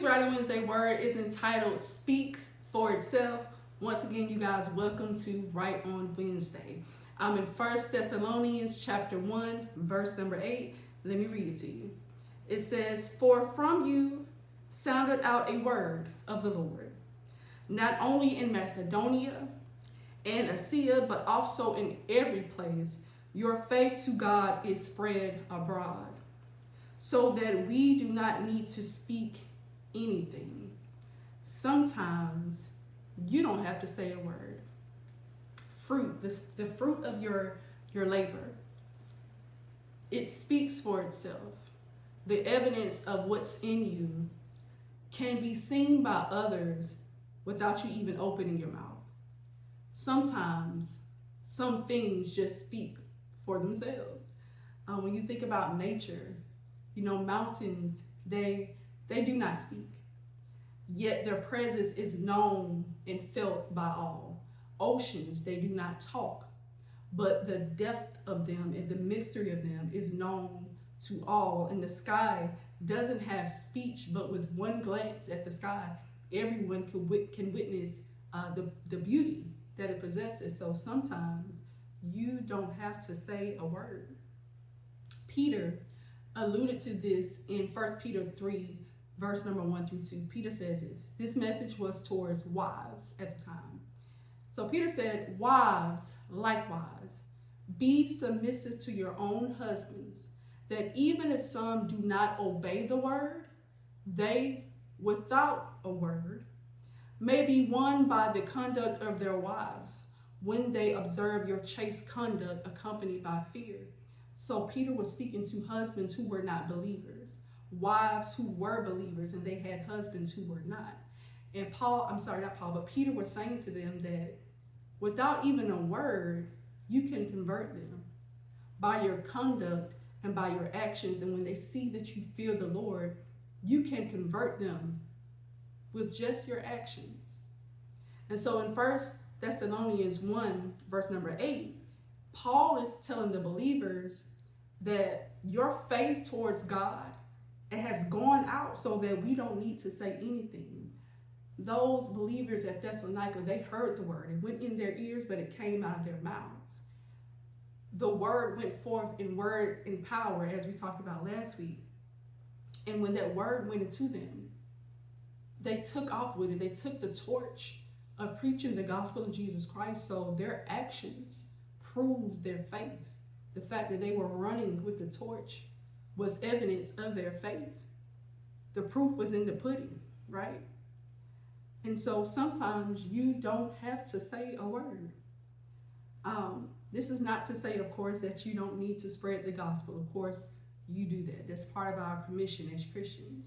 week's Right on Wednesday word is entitled Speaks for Itself. Once again, you guys, welcome to Right on Wednesday. I'm in 1 Thessalonians chapter 1, verse number 8. Let me read it to you. It says, "For from you sounded out a word of the Lord, not only in Macedonia and Achaia, but also in every place. Your faith to God is spread abroad, so that we do not need to speak anything." Sometimes you don't have to say a word. The fruit of your labor, it speaks for itself. The evidence of what's in you can be seen by others without you even opening your mouth. Sometimes some things just speak for themselves. When you think about nature, mountains, they do not speak, yet their presence is known and felt by all. Oceans, they do not talk, but the depth of them and the mystery of them is known to all. And the sky doesn't have speech, but with one glance at the sky, everyone can witness the beauty that it possesses. So sometimes you don't have to say a word. Peter alluded to this in 1 Peter 3, verse number 1 through 2. Peter said this. This message was towards wives at the time. So Peter said, "Wives, likewise, be submissive to your own husbands, that even if some do not obey the word, they, without a word, may be won by the conduct of their wives, when they observe your chaste conduct accompanied by fear." So Peter was speaking to husbands who were not believers, wives who were believers, and they had husbands who were not. And Peter was saying to them that without even a word, you can convert them by your conduct and by your actions. And when they see that you fear the Lord, you can convert them with just your actions. And so in 1 Thessalonians 1, verse number 8, Paul is telling the believers that your faith towards God, it has gone out so that we don't need to say anything. Those believers at Thessalonica, they heard the word. It went in their ears, but it came out of their mouths. The word went forth in word and power, as we talked about last week. And when that word went into them, they took off with it. They took the torch of preaching the gospel of Jesus Christ. So their actions proved their faith. The fact that they were running with the torch was evidence of their faith. The proof was in the pudding, right? And so sometimes you don't have to say a word. This is not to say, of course, that you don't need to spread the gospel. Of course, you do that. That's part of our commission as Christians.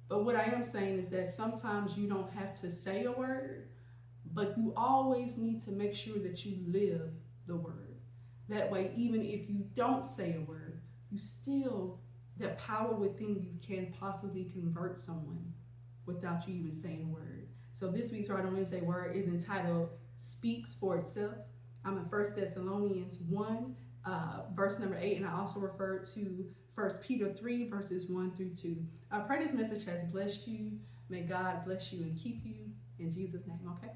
But what I am saying is that sometimes you don't have to say a word, but you always need to make sure that you live the word. That way, even if you don't say a word, you still, that power within you can possibly convert someone without you even saying a word. So this week's Right on Wednesday word is entitled Speaks for Itself. I'm in 1 Thessalonians 1, verse number 8, and I also referred to 1 Peter 3, verses 1 through 2. I pray this message has blessed you. May God bless you and keep you. In Jesus' name, okay?